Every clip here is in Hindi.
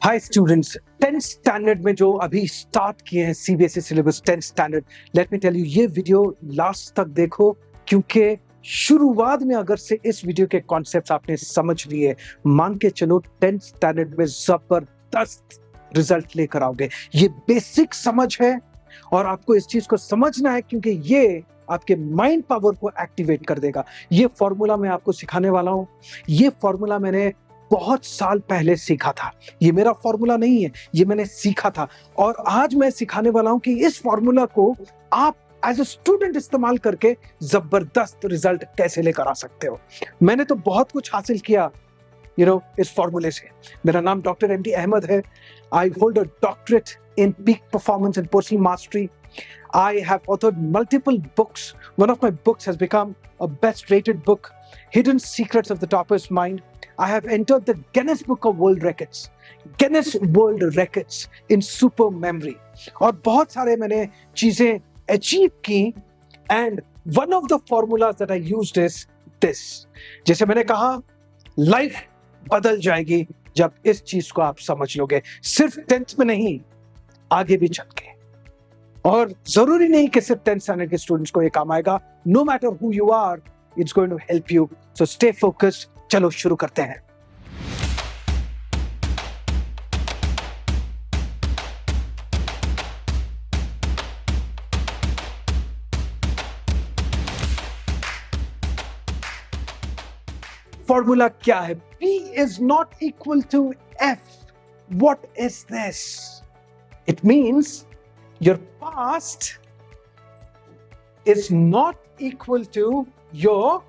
हाय स्टूडेंट्स, 10th स्टैंडर्ड में जो अभी स्टार्ट किए हैं CBSE syllabus 10th standard, let me tell you, ये वीडियो लास्ट तक देखो क्योंकि शुरुआत में अगर से इस वीडियो के कॉन्सेप्ट्स आपने समझ लिए, मान के चलो 10th स्टैंडर्ड में जबरदस्त रिजल्ट लेकर आओगे। ये बेसिक समझ है और आपको इस चीज को समझना है क्योंकि ये आपके माइंड पावर को एक्टिवेट कर देगा। ये फॉर्मूला मैं आपको सिखाने वाला हूं। ये फॉर्मूला मैंने बहुत साल पहले सीखा था। ये मेरा फॉर्मूला नहीं है, ये मैंने सीखा था और आज मैं सिखाने वाला हूं कि इस फॉर्मूला को आप एज अ स्टूडेंट इस्तेमाल करके जबरदस्त रिजल्ट कैसे लेकर आ सकते हो। मैंने तो बहुत कुछ हासिल किया इस फॉर्मूले से। मेरा नाम डॉक्टर एमडी अहमद है। I hold a doctorate in peak performance and personal mastery. I have authored multiple books. One of my books has become a best-rated book, Hidden Secrets of the Topper's Mind. I have entered the Guinness Book of World Records. Guinness World Records in super memory. और बहुत सारे मैंने चीजें अचीव की. And one of the formulas that I used is this. जैसे मैंने कहा, लाइफ बदल जाएगी जब इस चीज को आप समझ लोगे, सिर्फ 10th में नहीं, आगे भी चल के। और जरूरी नहीं कि सिर्फ 10th स्टैंडर्ड के स्टूडेंट्स को ये काम आएगा। No matter who you are, it's going to help you. So stay focused. चलो शुरू करते हैं। फॉर्मूला क्या है? P is not equal to F. What is this? It means your past is not equal to your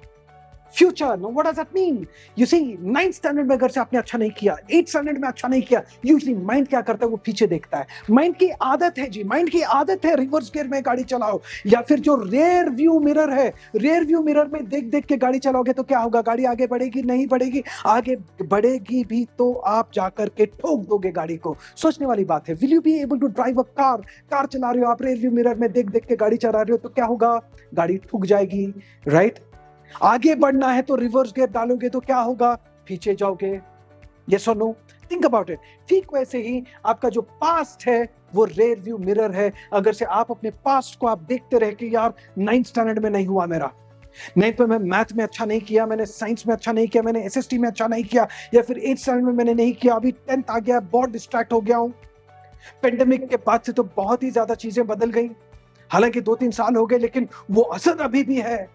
future. Now, what does that mean? You see, 9th standard में अगर से आपने अच्छा नहीं किया, 8th स्टैंडर्ड में अच्छा नहीं किया, यूजली माइंड क्या करता है? वो पीछे देखता है। माइंड की आदत है जी, माइंड की आदत है रिवर्स गियर में गाड़ी चलाओ, या फिर जो रेयर व्यू मिरर है, रेयर व्यू मिरर में देख देख के गाड़ी चलाओगे तो क्या होगा? गाड़ी आगे बढ़ेगी? नहीं बढ़ेगी। आगे बढ़ेगी भी तो आप जाकर के ठोक दोगे गाड़ी को। सोचने वाली बात है। Will you be able to drive a car? Car चला रहे हो आप, रेयर व्यू मिरर में देख देख के गाड़ी चला रहे हो तो क्या होगा? गाड़ी ठुक जाएगी, राइट? आगे बढ़ना है तो रिवर्स गियर डालोगे तो क्या होगा? पीछे जाओगे। यस और नो? Think about it. ठीक वैसे ही आपका जो पास्ट है वो रेयर व्यू मिरर है। अगर से आप अपने पास्ट को आप देखते रहे कि यार 9th स्टैंडर्ड में नहीं हुआ मेरा, 9th में मैं मैथ में अच्छा नहीं किया, मैंने साइंस में अच्छा नहीं किया, मैंने एसएसटी में अच्छा नहीं किया, या फिर 8th स्टैंडर्ड में मैंने नहीं किया, अभी 10th आ गया, बहुत डिस्ट्रैक्ट हो गया हूं। पेंडेमिक के बाद से तो बहुत ही ज्यादा चीजें बदल गई, हालांकि 2-3 साल हो गए, लेकिन वो असर अभी भी है।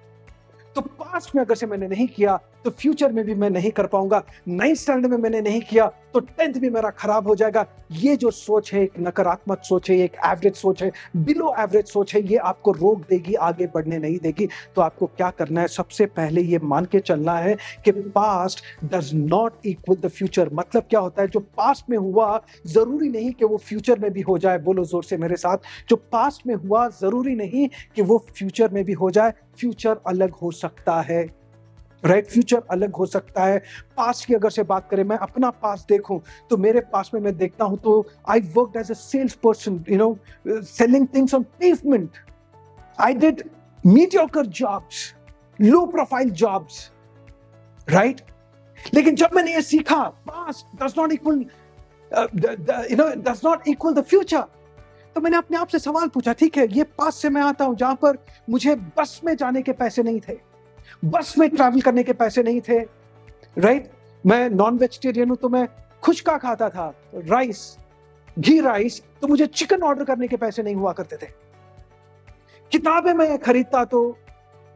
तो पास्ट में अगर से मैंने नहीं किया तो फ्यूचर में भी मैं नहीं कर पाऊंगा। 9th स्टैंडर्ड में मैंने नहीं किया तो 10th भी मेरा खराब हो जाएगा। ये जो सोच है, एक नकारात्मक सोच है, एक एवरेज सोच है, बिलो एवरेज सोच है, ये आपको रोक देगी, आगे बढ़ने नहीं देगी। तो आपको क्या करना है? सबसे पहले ये मान के चलना है कि past does not equal the future. मतलब क्या होता है? जो पास्ट में हुआ जरूरी नहीं कि वो फ्यूचर में भी हो जाए। बोलो जोर से मेरे साथ, जो पास्ट में हुआ जरूरी नहीं कि वो फ्यूचर में भी हो जाए। फ्यूचर अलग हो सकता है, राइट? फ्यूचर अलग हो सकता है। पास्ट की अगर से बात करें, मैं अपना पास्ट देखूं तो मेरे पास्ट में मैं देखता हूं तो I worked as a sales person, selling things on pavement. I did mediocre jobs, low profile jobs, right? लेकिन जब मैंने ये सीखा, past does not equal does not equal the future, तो मैंने अपने आप से सवाल पूछा, ठीक है, ये पास्ट से मैं आता हूं जहां पर मुझे बस में जाने के पैसे नहीं थे, बस में ट्रैवल करने के पैसे नहीं थे, राइट? मैं नॉन वेजिटेरियन हूं तो मैं खुशका खाता था, राइस, घी राइस, तो मुझे चिकन ऑर्डर करने के पैसे नहीं हुआ करते थे। किताबें मैं खरीदता तो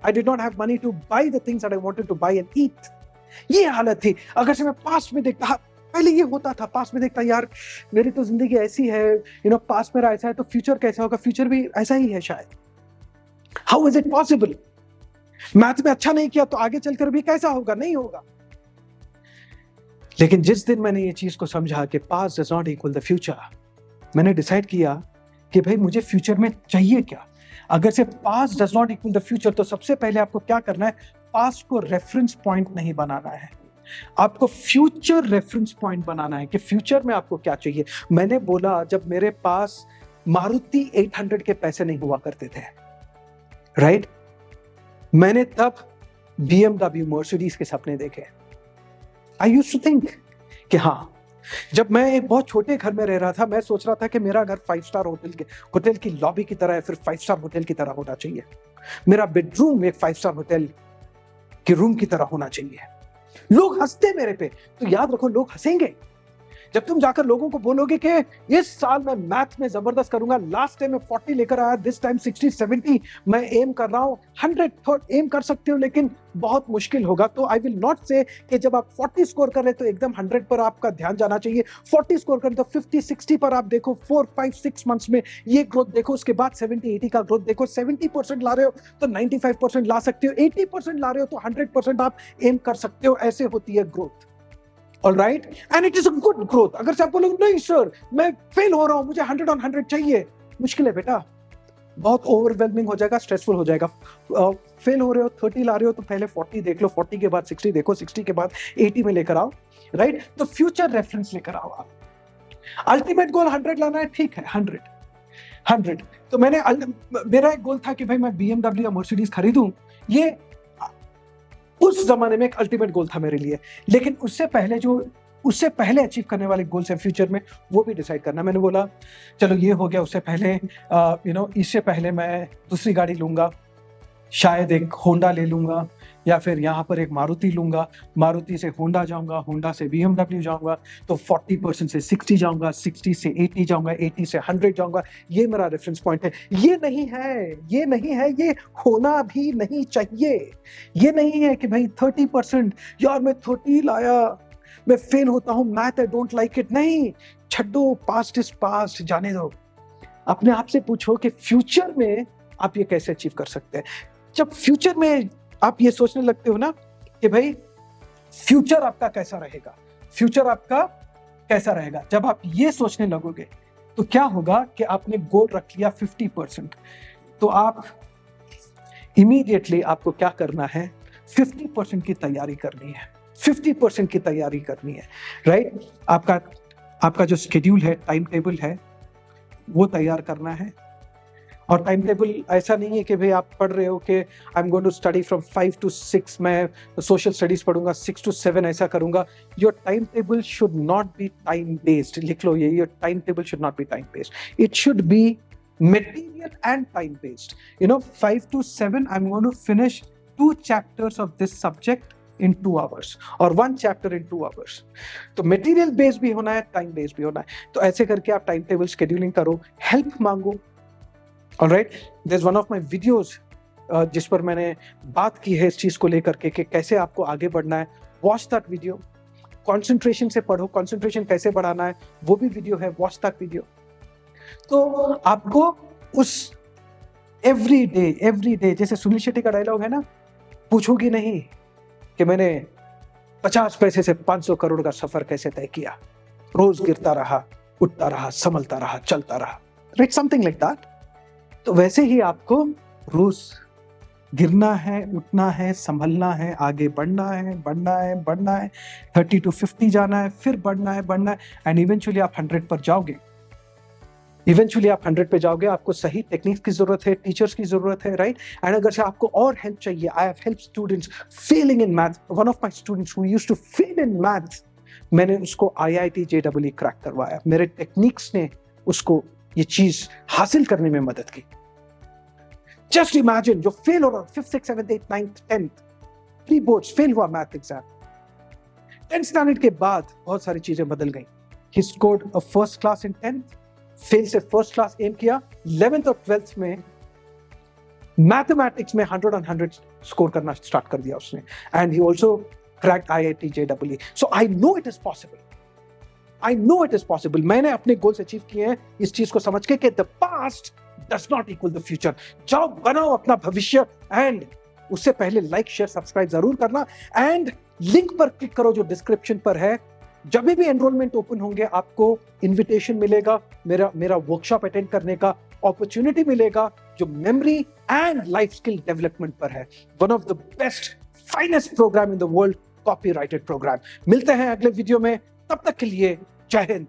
I did not have money to buy the things that I wanted to buy and eat. ये हालत थी। अगर से मैं पास्ट में देखता, पहले ये होता था, पास्ट में देखता, यार मेरी तो जिंदगी ऐसी है, पास्ट मेरा ऐसा है तो फ्यूचर कैसा होगा? फ्यूचर भी ऐसा ही है शायद। How is it possible? Math में अच्छा नहीं किया तो आगे चलकर भी कैसा होगा? नहीं होगा। लेकिन जिस दिन मैंने ये चीज को समझा कि past does not equal the future, मैंने डिसाइड किया कि भाई मुझे फ्यूचर में चाहिए क्या। अगर से past does not equal the future तो सबसे पहले आपको क्या करना है? पास्ट को रेफरेंस पॉइंट नहीं बनाना है, आपको फ्यूचर रेफरेंस पॉइंट बनाना है कि फ्यूचर में आपको क्या चाहिए। मैंने बोला, जब मेरे पास मारुति 800 के पैसे नहीं हुआ करते थे, राइट, मैंने तब BMW मर्सिडीज के सपने देखे। आई यूज्ड टू थिंक कि हाँ, जब मैं एक बहुत छोटे घर में रह रहा था, मैं सोच रहा था कि मेरा घर 5 स्टार होटल की लॉबी की तरह है, फिर 5 स्टार होटल की तरह होना चाहिए। मेरा बेडरूम एक 5 स्टार होटल के रूम की तरह होना चाहिए। लोग हंसते मेरे पे, तो याद रखो लोग हंसेंगे। जब तुम जाकर लोगों को बोलोगे कि इस साल मैं मैथ में जबरदस्त करूंगा, लास्ट टाइम मैं 40 लेकर आया, दिस टाइम 60 70 मैं एम कर रहा हूं, 100 एम कर सकते हो लेकिन बहुत मुश्किल होगा, तो आई विल नॉट से कि जब आप 40 स्कोर कर रहे तो एकदम 100 पर आपका ध्यान जाना चाहिए। 40 स्कोर करें तो 50 60 पर आप देखो, 4 5 6 मंथ्स में ये ग्रोथ देखो, उसके बाद 70 80 का ग्रोथ देखो। 70% ला रहे हो तो 95% ला सकते हो, 80% ला रहे हो तो 100% आप एम कर सकते हो। ऐसे होती है growth. All right, and it is a good growth. अगर से आप बोलोगे नहीं सर मैं फेल हो रहा हूं, मुझे 100 on 100 चाहिए, मुश्किल है बेटा, बहुत ओवरवेलमिंग हो जाएगा, स्ट्रेसफुल हो जाएगा। फेल हो रहे हो, 30 ला रहे हो तो पहले 40 देख लो, 40 के बाद 60 देखो, 60 के बाद 80 में लेकर आओ, राइट? तो फ्यूचर रेफरेंस लेकर आओ आप। अल्टीमेट गोल 100 लाना है, ठीक है, 100। तो मेरा एक गोल था कि भाई मैं BMW या मर्सिडीज खरीदूं, ये उस जमाने में एक अल्टीमेट गोल था मेरे लिए। लेकिन उससे पहले अचीव करने वाले गोल्स हैं फ्यूचर में, वो भी डिसाइड करना। मैंने बोला चलो ये हो गया, उससे पहले इससे पहले मैं दूसरी गाड़ी लूंगा, शायद एक होंडा ले लूंगा, या फिर यहाँ पर एक मारुति लूंगा, मारुति से होंडा जाऊंगा, होंडा से BMW जाऊंगा, तो 40% से 60 जाऊंगा, 60 से 80 जाऊंगा, 80 से 100 जाऊंगा। ये मेरा रेफरेंस पॉइंट है। ये नहीं है, ये होना भी नहीं चाहिए। ये नहीं है कि भाई 30%, यार मैं 30 लाया, मैं फेल होता हूं, math I don't like it. नहीं, छड्डो, पास्ट इज पास्ट, जाने दो। अपने आप से पूछो कि फ्यूचर में आप ये कैसे अचीव कर सकते हैं। जब फ्यूचर में आप ये सोचने लगते हो ना कि भाई फ्यूचर आपका कैसा रहेगा, जब आप ये सोचने लगोगे तो क्या होगा कि आपने गोल रख लिया 50%, तो आप इमीडिएटली आपको क्या करना है, 50% की तैयारी करनी है, 50% की तैयारी करनी है, राइट? आपका जो शेड्यूल है, टाइम टेबल है, वो तैयार करना है। और टाइम टेबल ऐसा नहीं है कि भाई आप पढ़ रहे हो कि I am going to study from 5 to 6, मैं सोशल स्टडीज पढ़ूंगा, 6 to 7 ऐसा करूंगा। Your time table should not be time based. लिख लो ये, your time table should not be time based, it should be material and time based. 5 to 7 I'm going to finish 2 chapters of this subject in 2 hours और 1 chapter in 2 hours. तो material based भी होना है, time based भी होना है। तो ऐसे करके आप टाइम टेबल शेड्यूलिंग करो, हेल्प मांगो। Alright, there's one of my videos जिस पर मैंने बात की है इस चीज को लेकर के कि कैसे आपको आगे बढ़ना है। Watch that video. कंसंट्रेशन से पढ़ो, कंसंट्रेशन कैसे बढ़ाना है, वो भी वीडियो है, वॉच दैट वीडियो। तो आपको उस एवरी डे, जैसे सुनील शेट्टी का डायलॉग है ना, पूछोगी नहीं कि मैंने 50 पैसे से 500 करोड़ का सफर कैसे तय किया, रोज गिरता रहा, उठता रहा, संभलता रहा, चलता रहा, राइट? Something like that. तो वैसे ही आपको रोज गिरना है, उठना है, संभलना है, आगे बढ़ना है, 30 to 50 जाना है, फिर बढ़ना है, एंड इवेंचुअली आप 100 पर जाओगे। आपको सही टेक्निक्स की जरूरत है, टीचर्स की जरूरत है, राइट? एंड अगर से आपको और हेल्प चाहिए, I have help students failing in math. One of my students who used to fail in math, मैंने उसको IIT JEE क्रैक करवाया। मेरे टेक्निक्स ने उसको ये चीज हासिल करने में मदद की। जस्ट इमेजिन, जो फेल हो रहा, 5th 6th 7th 8th 9th 10th pre boards fail हुआ मैथ एग्जाम, 10th स्टैंडर्ड के बाद बहुत सारी चीजें बदल गई। He scored a first class in 10th, fail से फर्स्ट क्लास एम किया, 11th और 12th में मैथमेटिक्स में 100 on 100 स्कोर करना स्टार्ट कर दिया उसने, and he also cracked IIT JEE। So I know it is possible. मैंने अपने गोल्स अचीव किए हैं इस चीज को समझ के कि the past does not equal the future. जाओ बनाओ अपना भविष्य, एंड उससे पहले लाइक शेयर सब्सक्राइब जरूर करना, एंड लिंक पर क्लिक करो जो डिस्क्रिप्शन पर है। जब भी एनरोलमेंट ओपन होंगे आपको इनविटेशन मिलेगा, मेरा वर्कशॉप अटेंड करने का अपॉर्चुनिटी मिलेगा, जो memory and life skill development पर है। One of the best finest program in the world, copyrighted program. मिलते हैं अगले वीडियो में, तब तक के लिए जय Hind.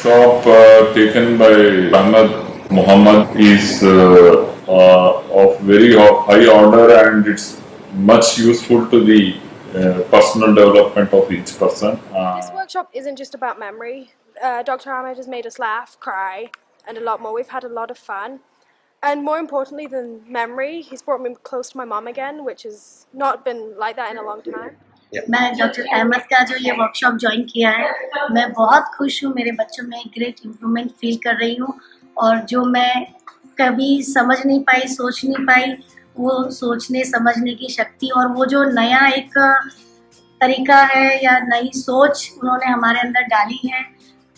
Workshop taken by Ahmed Muhammad is of very high order, and it's much useful to the personal development of each person. This workshop isn't just about memory. Dr. Ahmed has made us laugh, cry, and a lot more. We've had a lot of fun. And more importantly than memory, he's brought me close to my mom again, which has not been like that in a long time. मैं डॉक्टर अहमद का जो ये वर्कशॉप ज्वाइन किया है, मैं बहुत खुश हूँ। मेरे बच्चों में ग्रेट इम्प्रूवमेंट फील कर रही हूँ, और जो मैं कभी समझ नहीं पाई, सोच नहीं पाई, वो सोचने समझने की शक्ति और वो जो नया एक तरीका है या नई सोच उन्होंने हमारे अंदर डाली है,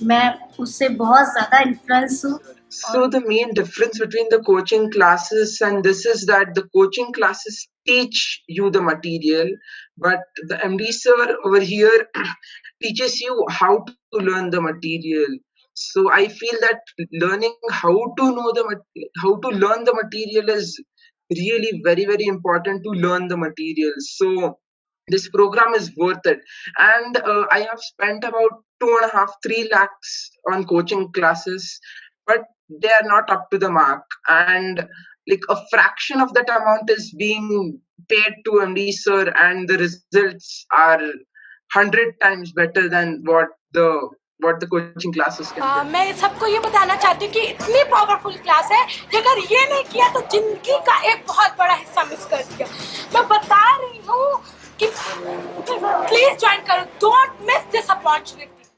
मैं उससे बहुत ज़्यादा इन्फ्लुएंस हूँ। So the main difference between the coaching classes and this is that the coaching classes teach you the material, but the MD sir over here teaches you how to learn the material. So I feel that learning how to learn the material is really very important to learn the material. So this program is worth it, and I have spent about 2.5-3 lakhs on coaching classes, but they are not up to the mark, and like a fraction of that amount is being paid to MD sir, and the results are 100 times better than what the coaching classes can do. मैं सबको ये बताना चाहती हूँ कि इतनी पावरफुल क्लास है कि अगर ये नहीं किया तो जिंदगी का एक बहुत बड़ा हिस्सा मिस कर दिया। मैं बता रही हूँ कि प्लीज ज्वाइन करो, डोंट मिस दिस अपॉर्चुनिटी।